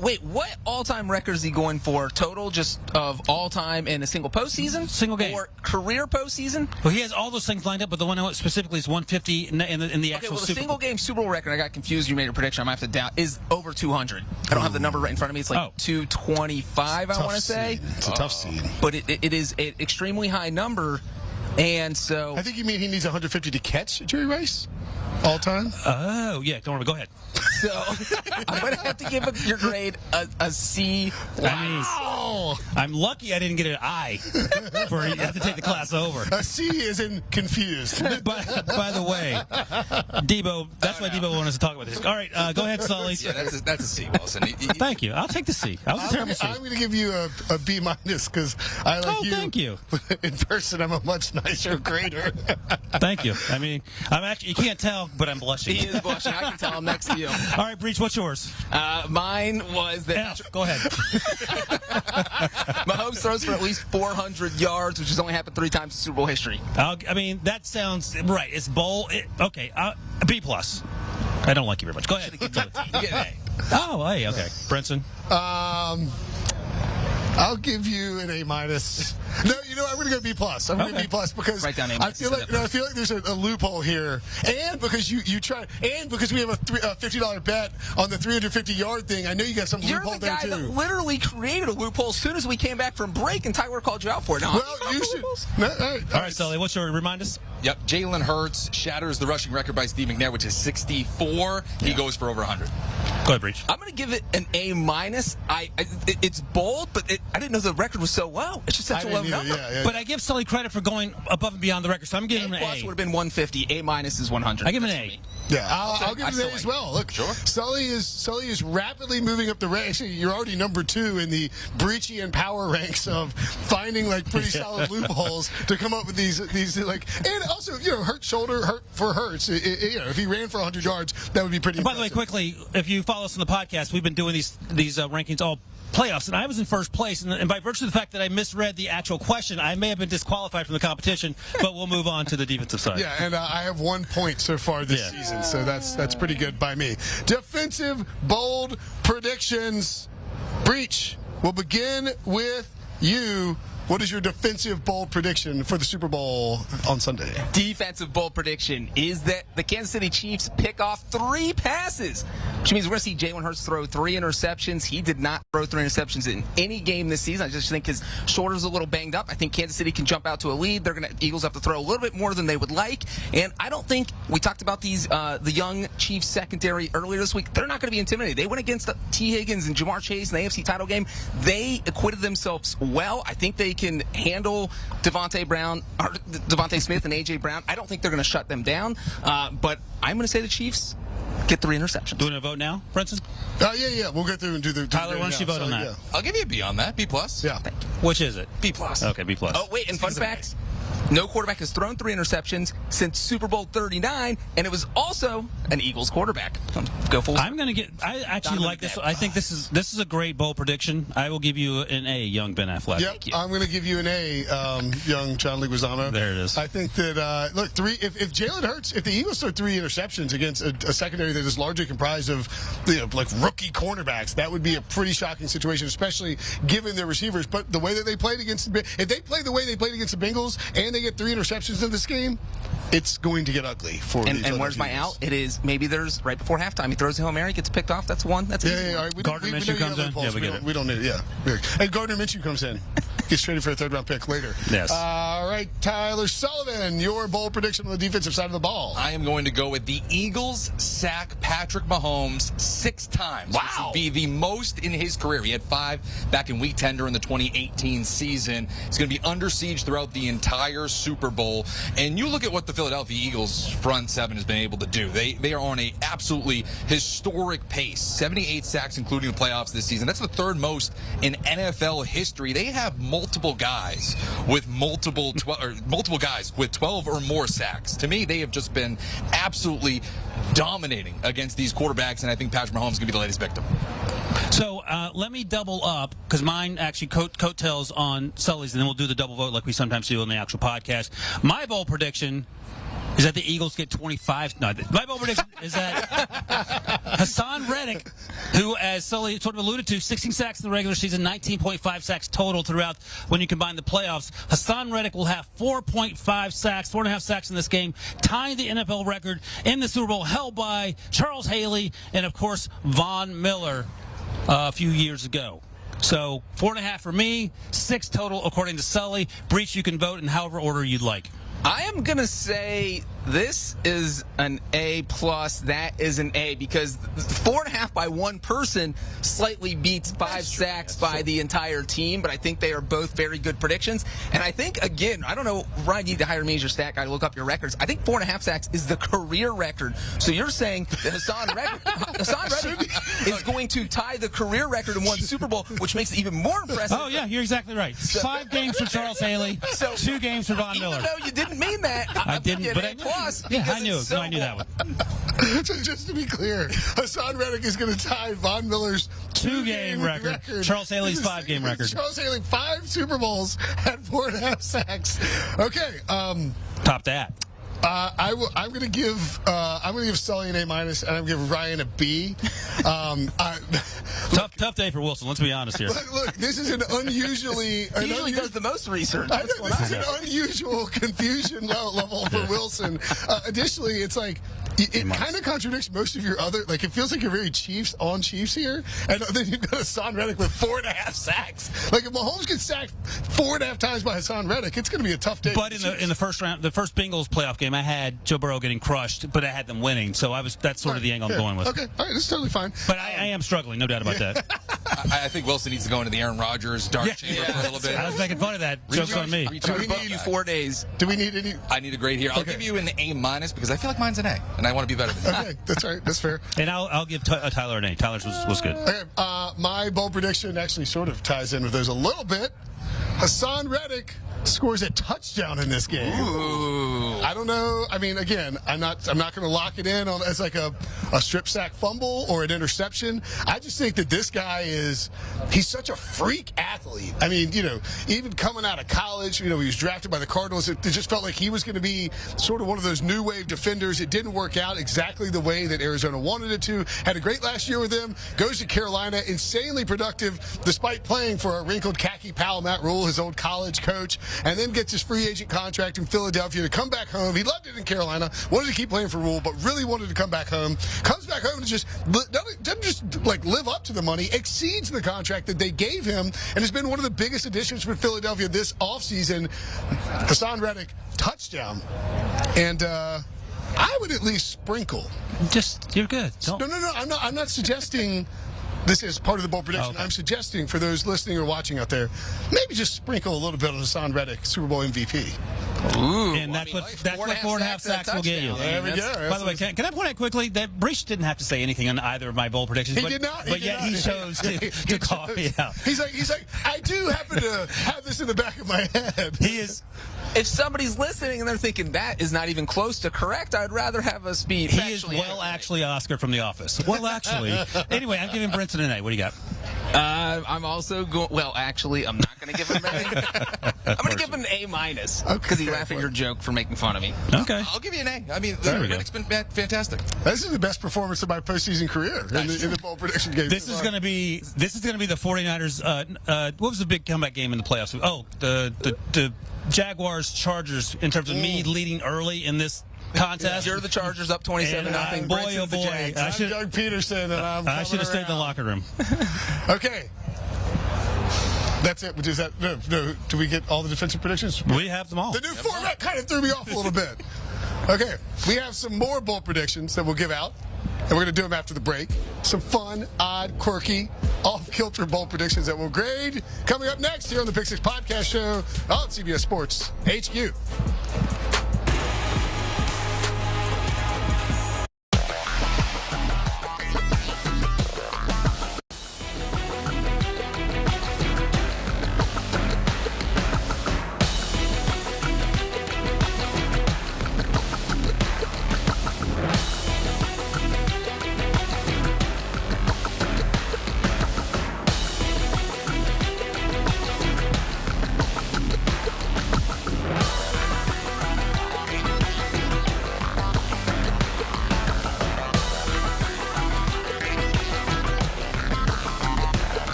Wait, what all-time record is he going for? Total, just of all-time in a single postseason?
Single game.
Or career postseason?
Well, he has all those things lined up, but the one I want specifically is 150 in the
Okay,
actual
well, the
Super
single game Super Bowl record, I got confused. You made a prediction. I might have to doubt. Is over 200. I don't have the number right in front of me. It's like 225, I want to say.
It's a tough seed.
But it is an extremely high number, and so
I think you mean he needs 150 to catch Jerry Rice all time.
Oh, yeah. Don't worry. Go ahead.
So I'm going to have to give your grade a C.
Wow.
I'm lucky I didn't get an I for you have to take the class over.
A C is in confused.
By the way, Debo, that's why Debo wanted us to talk about this. All right, go ahead, Sully.
Yeah, that's a C, Wilson.
Thank you. I'll take the C. I was a terrible C.
I'm going to give you a B- because I like you.
Thank you.
In person, I'm a much nicer grader.
Thank you. I mean, I'm actually, you can't tell, but I'm blushing.
He is blushing. I can tell I'm next to you.
All right, Breech, what's yours?
Mine was that
F. Go ahead.
Mahomes throws for at least 400 yards, which has only happened 3 times in Super Bowl history.
I mean, that sounds right. It's bowl. Okay, B+. I don't like you very much. Go ahead.
You get an A.
Oh, hey, okay. Brinson.
I'll give you an A-. No, you know what? I'm going to go B+. I'm going to B+ because
Write down A-
I feel like there's a loophole here, and because you try, and because we have a $50 bet on the 350-yard thing. I know you got some
You're
loophole
the
there
guy
too.
that literally created a loophole as soon as we came back from break, and Tyler called you out for it. Now,
Well, you should. No, all
All right, Sully, what's your remind us?
Yep, Jalen Hurts shatters the rushing record by Steve McNair, which is 64. He goes for over 100.
Go ahead, Breech.
I'm going to give it an A-. It's bold, but I didn't know the record was so low. It's just such a low number.
Yeah.
But I give Sully credit for going above and beyond the record, so I'm giving him an
A+
A.
would have been 150. A- is 100.
I give him an
That's
A.
for me.
Yeah, I'll give
I
you that
still
as
like
well. Look,
Sure.
Sully is rapidly moving up the rank. Actually, you're already number 2 in the Breechy and power ranks of finding like pretty solid loopholes to come up with these like, and also Hurts for Hurts. If he ran for 100 yards, that would be pretty.
By the way, quickly, if you follow us on the podcast, we've been doing these rankings all playoffs, and I was in first place, and by virtue of the fact that I misread the actual question, I may have been disqualified from the competition, but we'll move on to the defensive side.
Yeah, and I have 1 point so far this season, so that's pretty good by me. Defensive bold predictions. Breech, we'll begin with you. What is your defensive bold prediction for the Super Bowl on Sunday?
Defensive bold prediction is that the Kansas City Chiefs pick off 3 passes, which means we're going to see Jalen Hurts throw 3 interceptions. He did not throw 3 interceptions in any game this season. I just think his shoulder's a little banged up. I think Kansas City can jump out to a lead. Eagles have to throw a little bit more than they would like, and I don't think we talked about the young Chiefs secondary earlier this week. They're not going to be intimidated. They went against T. Higgins and Jamar Chase in the AFC title game. They acquitted themselves well. I think they can handle Devontae Smith and A.J. Brown. I don't think they're going to shut them down, but I'm going to say the Chiefs get 3 interceptions.
Doing a vote now, Brinson?
Yeah. We'll go through and do the.
Tyler, why don't you vote on that?
Yeah.
I'll give you a B on that. B+.
Yeah.
Which is it?
B+.
Okay, B+.
Oh, wait, and fun fact, no quarterback has thrown 3 interceptions since Super Bowl 39, and it was also an Eagles quarterback. Go full.
I'm going to get. I actually like this. I think this is a great bold prediction. I will give you an A, young Ben Affleck.
Yep, I'm going to give you an A, young John Leguizamo.
There it is.
I think that look, 3. If Jalen Hurts, if the Eagles throw 3 interceptions against a secondary that is largely comprised of like rookie cornerbacks, that would be a pretty shocking situation, especially given their receivers. But the way that they played against if they play the way they played against the Bengals and they get 3 interceptions in this game, it's going to get ugly for these
and where's my out? It is maybe there's right before halftime. He throws a Hail Mary, gets picked off. That's 1. That's easy.
All right.
Gardner Minshew comes in.
We don't need it. Yeah. And Gardner Minshew comes in. Gets traded for a 3rd-round pick later.
Yes.
All right. right, Tyler Sullivan, your bold prediction on the defensive side of the ball.
I am going to go with the Eagles sack Patrick Mahomes 6 times.
Wow.
This would be the most in his career. He had 5 back in Week 10 during the 2018 season. He's going to be under siege throughout the entire Super Bowl. And you look at what the Philadelphia Eagles front 7 has been able to do. They are on a absolutely historic pace. 78 sacks, including the playoffs this season. That's the 3rd most in NFL history. They have multiple guys with multiple guys with 12 or more sacks. To me, they have just been absolutely dominating against these quarterbacks, and I think Patrick Mahomes is going to be the latest victim.
So let me double up, because mine actually coattails on Sully's, and then we'll do the double vote like we sometimes do on the actual podcast. My bold prediction is that the Eagles get 25. No, my bold prediction is that Hassan Reddick, who, as Sully sort of alluded to, 16 sacks in the regular season, 19.5 sacks total throughout when you combine the playoffs. Hassan Reddick will have 4.5 sacks, 4.5 sacks in this game, tying the NFL record in the Super Bowl, held by Charles Haley and, of course, Von Miller a few years ago. So 4.5 for me, 6 total according to Sully. Breech, you can vote in however order you'd like.
I am going to say this is an A+, that is an A, because 4.5 by one person slightly beats 5 sacks by the entire team, but I think they are both very good predictions. And I think, again, I don't know, Ryan, you need to hire me as your stat guy to look up your records. I think 4.5 sacks is the career record. So you're saying that Hassan Reddick is going to tie the career record in one Super Bowl, which makes it even more impressive.
Oh, yeah, you're exactly right. 5 games for Charles Haley, 2 games for Von Miller.
Even though you didn't mean that,
I didn't, but I knew.
So
I knew that one.
So just to be clear, Hassan Reddick is going to tie Von Miller's
2-game record. Charles Haley's 5-game record.
Charles Haley, 5 Super Bowls at 4.5 sacks. Okay.
Top that.
I'm going to give Sully an A-, and I'm going to give Ryan a B.
Tough day for Wilson. Let's be honest here.
Look, this is an unusually.
He usually does the most research.
I know, this is an unusual confusion level for Wilson. Additionally, it's like it kind of contradicts most of your other. Like, it feels like you're very Chiefs here, and then you've got Hassan Reddick with 4.5 sacks. Like, if Mahomes gets sacked 4.5 times by Hassan Reddick, it's going to be a tough day.
But in the first round, the first Bengals playoff game, I had Joe Burrow getting crushed, but I had them winning. So that's sort of the angle I'm going with.
Okay, all right, that's totally fine.
But I am struggling, no doubt about that.
I think Wilson needs to go into the Aaron Rodgers dark chamber for a little bit.
I was making fun of that. Joke's on me.
Do we need you 4 days?
Do we need any?
I need a grade here. I'll give you an A- because I feel like mine's an A, and I want to be better than that.
Okay, that's right. That's fair.
And I'll give Tyler an A. Tyler's was good.
Okay, my bold prediction actually sort of ties in with those a little bit. Hassan Reddick scores a touchdown in this game.
Ooh.
I don't know. I mean, again, I'm not going to lock it in as like a strip sack fumble or an interception. I just think that this guy he's such a freak athlete. I mean, even coming out of college, he was drafted by the Cardinals. It just felt like he was going to be sort of one of those new wave defenders. It didn't work out exactly the way that Arizona wanted it to. Had a great last year with them. Goes to Carolina, insanely productive despite playing for a wrinkled khaki pal, Matt Rule, his old college coach, and then gets his free agent contract in Philadelphia to come back home. He loved it in Carolina, wanted to keep playing for Rule, but really wanted to come back home. Comes back home and doesn't just like live up to the money, exceeds the contract that they gave him, and has been one of the biggest additions for Philadelphia this offseason. Hassan Reddick, touchdown. And I would at least sprinkle.
You're good.
No. I'm not suggesting this is part of the bold prediction.
Okay.
I'm suggesting for those listening or watching out there, maybe just sprinkle a little bit on Hassan Reddick, Super Bowl MVP.
Ooh,
And that's what 4.5 sacks will get you.
There we go.
By the way, can I point out quickly that Breech didn't have to say anything on either of my bold predictions.
He did not.
But yet he chose to call me out.
He's like, I do happen to have this in the back of my head.
He is.
If somebody's listening and they're thinking that is not even close to correct, I'd rather have us be.
He is actually Oscar from The Office. Well, actually. Anyway, I'm giving Brinson an A. What do you got?
I'm also going. Well, actually, I'm not going to give him an A. I'm going to give him an A- because he laughed at your joke for making fun of me.
Okay.
I'll give you an A. I mean,
There we go.
Reddick's been fantastic.
This is the best performance of my postseason career in the bold prediction game.
This is going to be the 49ers. What was the big comeback game in the playoffs? Oh, the Jaguars Chargers in terms of me leading early in this contest.
You're the Chargers up 27-0.
Boy, oh boy.
I'm Doug Peterson, and
I should have stayed in the locker room.
Okay. That's it. Is that no? Do we get all the defensive predictions?
We have them all.
The new format kind of threw me off a little bit. Okay, we have some more bold predictions that we'll give out, and we're going to do them after the break. Some fun, odd, quirky, off-kilter bold predictions that we'll grade coming up next here on the Pick Six Podcast Show on CBS Sports HQ.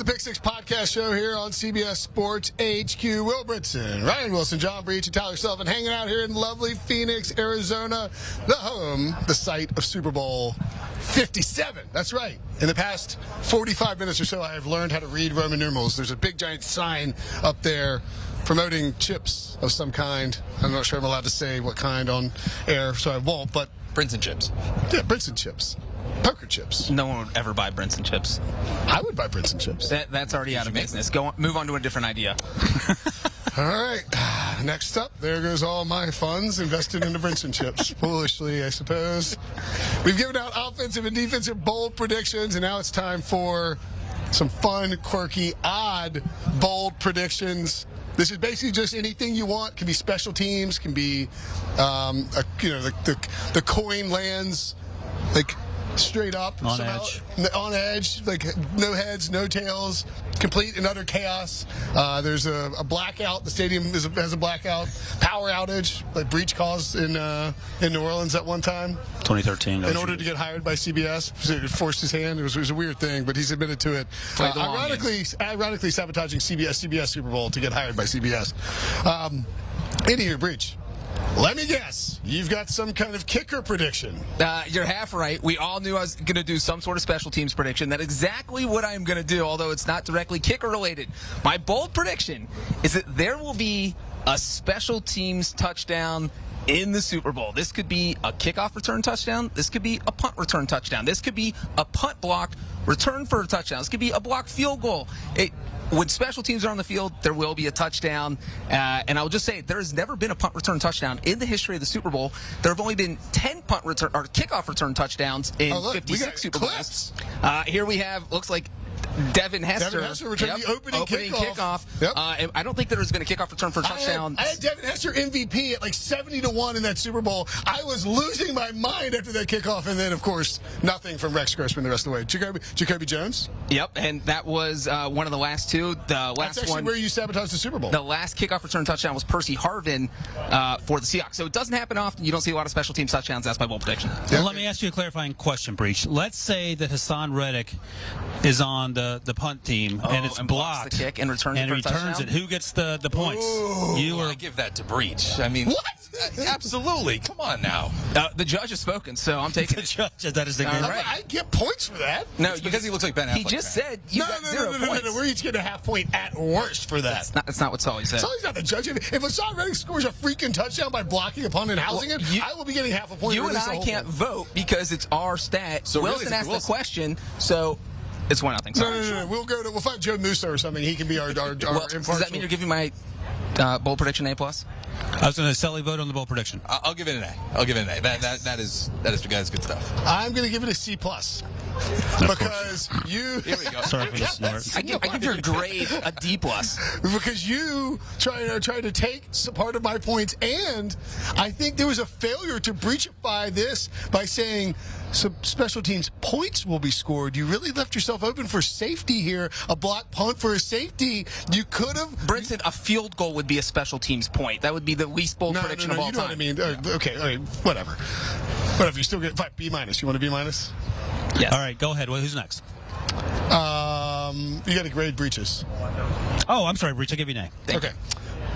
Pick Six Podcast Show here on CBS Sports HQ. Will Brinson, Ryan Wilson, John Breech, and Tyler Sullivan hanging out here in lovely Phoenix, Arizona, the home, the site of Super Bowl 57. That's right. In the past 45 minutes or so, I have learned how to read Roman numerals. There's a big giant sign up there promoting chips of some kind. I'm not sure I'm allowed to say what kind on air, so I won't, but
Brinson chips.
Yeah, Brinson chips. Poker chips.
No one would ever buy Brinson chips.
I would buy Brinson chips.
That's already out of business. Move on to a different idea.
All right. Next up, there goes all my funds invested into Brinson chips. Foolishly, I suppose. We've given out offensive and defensive bold predictions, and now it's time for some fun, quirky, odd, bold predictions. This is basically just anything you want. Can be special teams. Can be, the coin lands. Like, straight up.
On
somehow,
edge.
On edge, like no heads, no tails, complete and utter chaos. There's a blackout. The stadium has a blackout. Power outage, like Breech caused in New Orleans at one time.
2013.
In order to get hired by CBS, it forced his hand. It was a weird thing, but he's admitted to it. Ironically sabotaging CBS Super Bowl to get hired by CBS. Anywho, Breech, let me guess. You've got some kind of kicker prediction.
You're half right. We all knew I was going to do some sort of special teams prediction. That's exactly what I'm going to do, although it's not directly kicker related. My bold prediction is that there will be a special teams touchdown in the Super Bowl. This could be a kickoff return touchdown. This could be a punt return touchdown. This could be a punt block return for a touchdown. This could be a blocked field goal. When special teams are on the field, there will be a touchdown. And I'll just say, there has never been a punt return touchdown in the history of the Super Bowl. There have only been 10 punt return or kickoff return touchdowns in 56 Super Bowls. Here we have, looks like Devin Hester
returned the opening kickoff. Yep.
I don't think there's been a kickoff return for a touchdown.
I had Devin Hester MVP at like 70-1 in that Super Bowl. I was losing my mind after that kickoff, and then, of course, nothing from Rex Grossman the rest of the way. Jacoby Jones?
Yep, and that was one of the last two.
That's actually where you sabotaged the Super Bowl.
The last kickoff return touchdown was Percy Harvin for the Seahawks. So it doesn't happen often. You don't see a lot of special team touchdowns. That's my bold prediction.
Well, let me ask you a clarifying question, Breech. Let's say that Hassan Reddick is on the punt team and it's blocked,
the kick and returns
it. Who gets the points?
You or I give that to Breech. I mean,
what?
Absolutely. Come on now.
The judge has spoken, so I'm taking
the judge. That is the game.
Right. I get points for that.
No,
because he looks like Ben Affleck.
He just said you got 0 points.
No. We're each getting a half point at worst for that.
That's not what Sully said.
Sully's not the judge. If Hassan Reddick scores a freaking touchdown by blocking a punt and housing it, I will be getting half a point.
You and I can't vote because it's our stat. So Wilson asked the question, so it's 1-0.
No. We'll find Joe Musa or something. He can be our impartial.
Does that mean you're giving my bold prediction A+?
I was going to Sully vote on the bold prediction.
I'll give it an A. That is good stuff.
I'm going to give it a C+. Because you.
Here we go.
Sorry for the snort.
I give your grade a D+.
Because you try to take part of my points, and I think there was a failure to breachify this by saying some special teams points will be scored. You really left yourself open for safety here. A block punt for a safety. You could have.
Brinson, a field goal would be a special teams point. That would be the least bold prediction of all time.
You know what I mean? Okay, all right, whatever. Whatever. You still get B-. You want a B-?
Yes.
All right, go ahead. Who's next?
You got to grade Breeches.
Oh, I'm sorry, Breech. I'll give you an A.
Okay.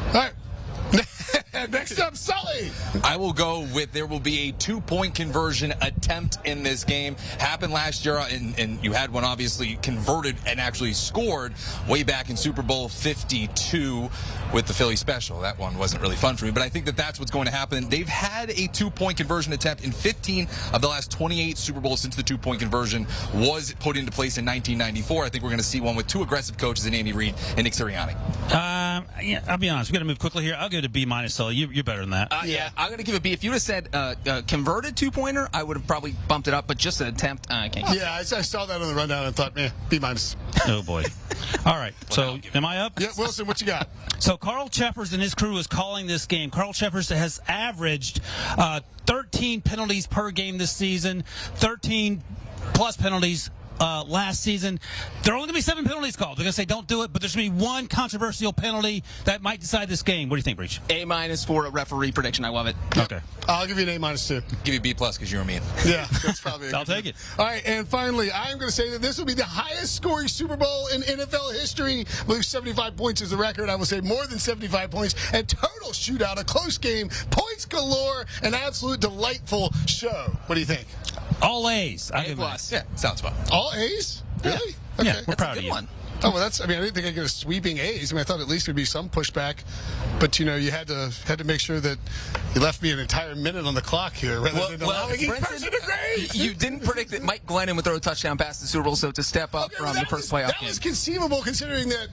All right. Next up, Sully.
I will go with there will be a 2-point conversion attempt in this game. Happened last year, and you had one obviously converted and actually scored way back in Super Bowl 52 with the Philly special. That one wasn't really fun for me, but I think that's what's going to happen. They've had a 2-point conversion attempt in 15 of the last 28 Super Bowls since the 2-point conversion was put into place in 1994. I think we're going to see one with 2 aggressive coaches in Andy Reid and Nick Sirianni.
Yeah, I'll be honest. We're going to move quickly here. I'll give it a B-, Sully. You're better than that.
Yeah, I'm going to give it a B. If you would have said converted 2-pointer, I would have probably bumped it up, but just an attempt, I can't.
Yeah, I saw that on the rundown and thought, B-.
Oh, boy. All right. So, am I up?
Yeah, Wilson, what you got?
So, Carl Cheffers and his crew is calling this game. Carl Cheffers has averaged 13 penalties per game this season, 13-plus penalties last season. There are only going to be 7 penalties called. They're going to say don't do it, but there's going to be one controversial penalty that might decide this game. What do you think, Breech?
A- for a referee prediction. I love it.
Okay.
I'll give you an A- too.
Give you B+ because you were mean.
Yeah, that's probably.
I'll take it.
All right, and finally, I'm going to say that this will be the highest scoring Super Bowl in NFL history. I believe 75 points is the record. I will say more than 75 points. And total shootout, a close game, points galore, an absolute delightful show. What do you think?
All A's.
A+.
Yeah, sounds fun.
All A's? Really?
Yeah,
Okay.
we're proud of you.
One.
Oh, well, I didn't think I'd get a sweeping A's. I thought at least there'd be some pushback. But, you had to make sure that you left me an entire minute on the clock here rather than allowing each person to grade.
You didn't predict that Mike Glennon would throw a touchdown past the Super Bowl, so to step up from the first playoff game.
That was conceivable considering that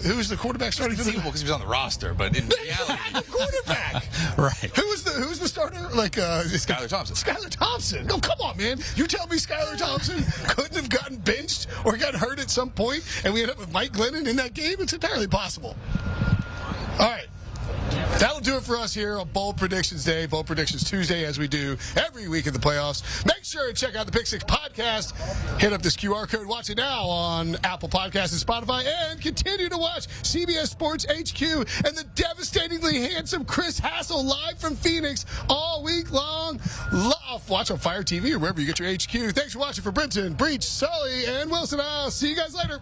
who was the quarterback starting for the
Conceivable because he was on the roster, but in reality,
quarterback.
Right.
Who was the starter?
Skylar Thompson.
Skylar Thompson. Oh, come on, man. You tell me Skylar Thompson couldn't have gotten benched or got hurt at some point, and we ended up with Mike Glennon in that game? It's entirely possible. All right. That'll do it for us here on Bold Predictions Day, Bold Predictions Tuesday, as we do every week in the playoffs. Make sure to check out the Pick Six podcast. Hit up this QR code. Watch it now on Apple Podcasts and Spotify, and continue to watch CBS Sports HQ and the devastatingly handsome Chris Hassel live from Phoenix all week long. Watch on Fire TV or wherever you get your HQ. Thanks for watching. For Brinson, Breech, Sully, and Wilson, I'll see you guys later.